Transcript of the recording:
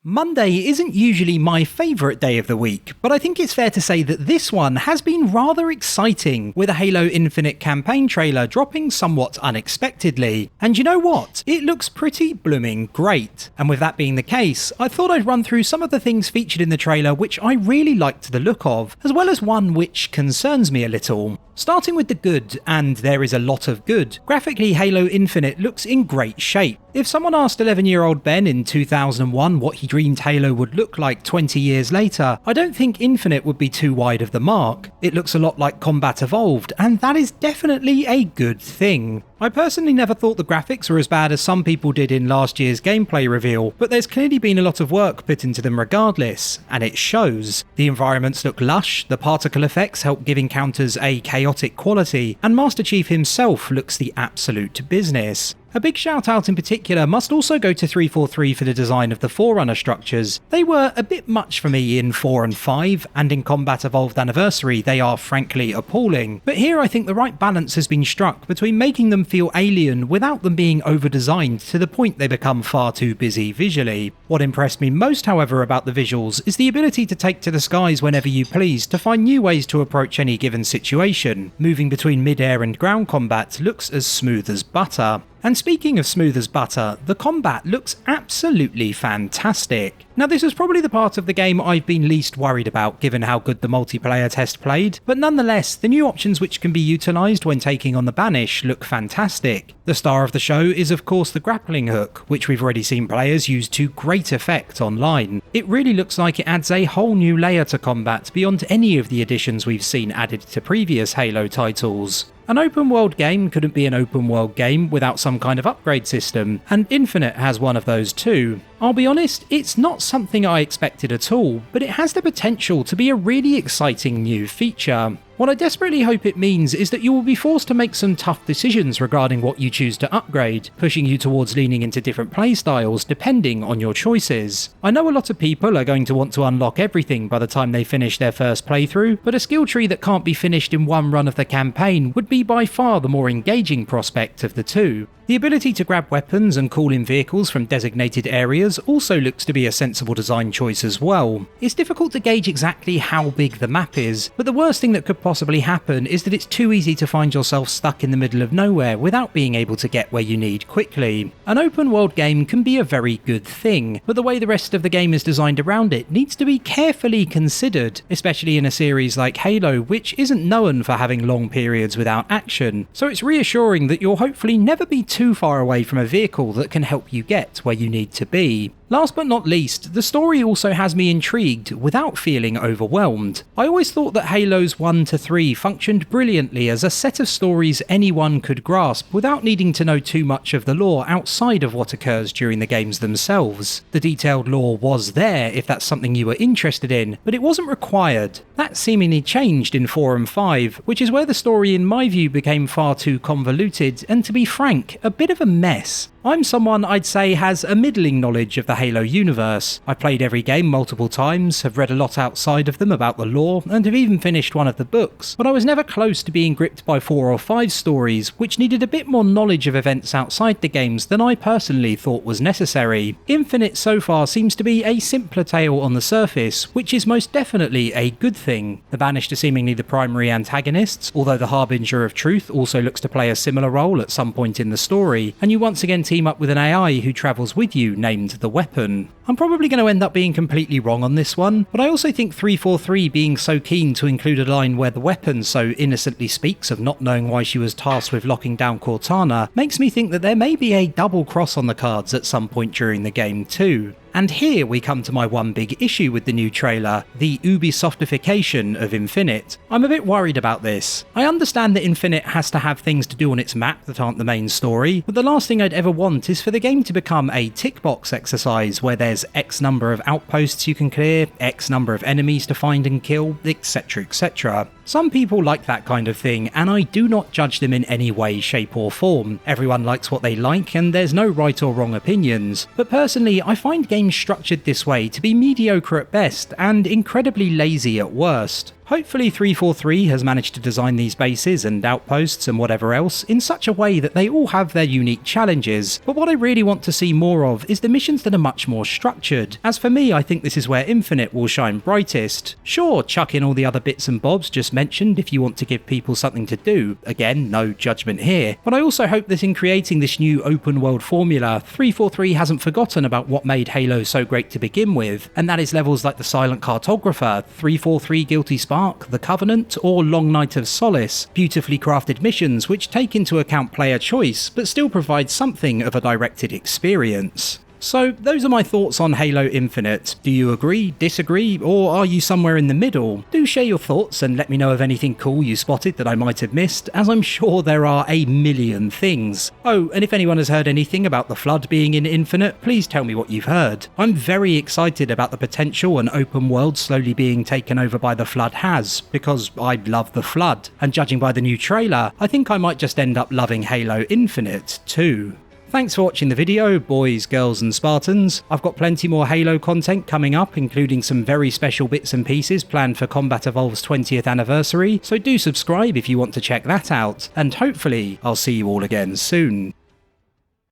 Monday isn't usually my favourite day of the week, but I think it's fair to say that this one has been rather exciting, with a Halo Infinite campaign trailer dropping somewhat unexpectedly. And you know what? It looks pretty blooming great. And with that being the case, I thought I'd run through some of the things featured in the trailer which I really liked the look of, as well as one which concerns me a little. Starting with the good, and there is a lot of good, graphically Halo Infinite looks in great shape. If someone asked 11-year-old Ben in 2001 what he dreamed Halo would look like 20 years later, I don't think Infinite would be too wide of the mark. It looks a lot like Combat Evolved, and that is definitely a good thing. I personally never thought the graphics were as bad as some people did in last year's gameplay reveal, but there's clearly been a lot of work put into them regardless, and it shows. The environments look lush, the particle effects help give encounters a chaotic quality, and Master Chief himself looks the absolute business. A big shout out in particular must also go to 343 for the design of the Forerunner structures. They were a bit much for me in 4 and 5, and in Combat Evolved Anniversary they are frankly appalling. But here I think the right balance has been struck between making them feel alien without them being over-designed to the point they become far too busy visually. What impressed me most, however, about the visuals is the ability to take to the skies whenever you please to find new ways to approach any given situation. Moving between mid-air and ground combat looks as smooth as butter. And speaking of smooth as butter, the combat looks absolutely fantastic. Now this is probably the part of the game I've been least worried about given how good the multiplayer test played, but nonetheless the new options which can be utilised when taking on the Banished look fantastic. The star of the show is of course the grappling hook, which we've already seen players use to great effect online. It really looks like it adds a whole new layer to combat beyond any of the additions we've seen added to previous Halo titles. An open world game couldn't be an open world game without some kind of upgrade system, and Infinite has one of those too. I'll be honest, it's not something I expected at all, but it has the potential to be a really exciting new feature. What I desperately hope it means is that you will be forced to make some tough decisions regarding what you choose to upgrade, pushing you towards leaning into different playstyles depending on your choices. I know a lot of people are going to want to unlock everything by the time they finish their first playthrough, but a skill tree that can't be finished in one run of the campaign would be by far the more engaging prospect of the two. The ability to grab weapons and call in vehicles from designated areas also looks to be a sensible design choice as well. It's difficult to gauge exactly how big the map is, but the worst thing that could possibly happen is that it's too easy to find yourself stuck in the middle of nowhere without being able to get where you need quickly. An open world game can be a very good thing, but the way the rest of the game is designed around it needs to be carefully considered, especially in a series like Halo, which isn't known for having long periods without action. So it's reassuring that you'll hopefully never be too far away from a vehicle that can help you get where you need to be. Last but not least, the story also has me intrigued without feeling overwhelmed. I always thought that Halos 1 to 3 functioned brilliantly as a set of stories anyone could grasp without needing to know too much of the lore outside of what occurs during the games themselves. The detailed lore was there if that's something you were interested in, but it wasn't required. That seemingly changed in 4 and 5, which is where the story in my view became far too convoluted and, to be frank, a bit of a mess. I'm someone I'd say has a middling knowledge of the Halo universe. I've played every game multiple times, have read a lot outside of them about the lore, and have even finished one of the books, but I was never close to being gripped by 4 or 5 stories, which needed a bit more knowledge of events outside the games than I personally thought was necessary. Infinite so far seems to be a simpler tale on the surface, which is most definitely a good thing. The Banished are seemingly the primary antagonists, although the Harbinger of Truth also looks to play a similar role at some point in the story, and you once again team up with an AI who travels with you named the Weapon. I'm probably going to end up being completely wrong on this one, but I also think 343 being so keen to include a line where the Weapon so innocently speaks of not knowing why she was tasked with locking down Cortana makes me think that there may be a double cross on the cards at some point during the game too. And here we come to my one big issue with the new trailer, the Ubisoftification of Infinite. I'm a bit worried about this. I understand that Infinite has to have things to do on its map that aren't the main story, but the last thing I'd ever want is for the game to become a tick box exercise where there's X number of outposts you can clear, X number of enemies to find and kill, etc, etc. Some people like that kind of thing, and I do not judge them in any way, shape or form. Everyone likes what they like, and there's no right or wrong opinions. But personally, I find games structured this way to be mediocre at best and incredibly lazy at worst. Hopefully 343 has managed to design these bases and outposts and whatever else in such a way that they all have their unique challenges, but what I really want to see more of is the missions that are much more structured. As for me, I think this is where Infinite will shine brightest. Sure, chuck in all the other bits and bobs just mentioned if you want to give people something to do. Again, no judgment here. But I also hope that in creating this new open world formula, 343 hasn't forgotten about what made Halo so great to begin with, and that is levels like the Silent Cartographer, 343 Guilty Spark, the Covenant, or Long Night of Solace, beautifully crafted missions which take into account player choice but still provide something of a directed experience. So those are my thoughts on Halo Infinite. Do you agree, disagree, or are you somewhere in the middle? Do share your thoughts and let me know of anything cool you spotted that I might have missed, as I'm sure there are a million things. Oh, and if anyone has heard anything about the Flood being in Infinite, please tell me what you've heard. I'm very excited about the potential an open world slowly being taken over by the Flood has, because I love the Flood, and judging by the new trailer, I think I might just end up loving Halo Infinite too. Thanks for watching the video, boys, girls and Spartans. I've got plenty more Halo content coming up, including some very special bits and pieces planned for Combat Evolved's 20th anniversary, so do subscribe if you want to check that out, and hopefully I'll see you all again soon.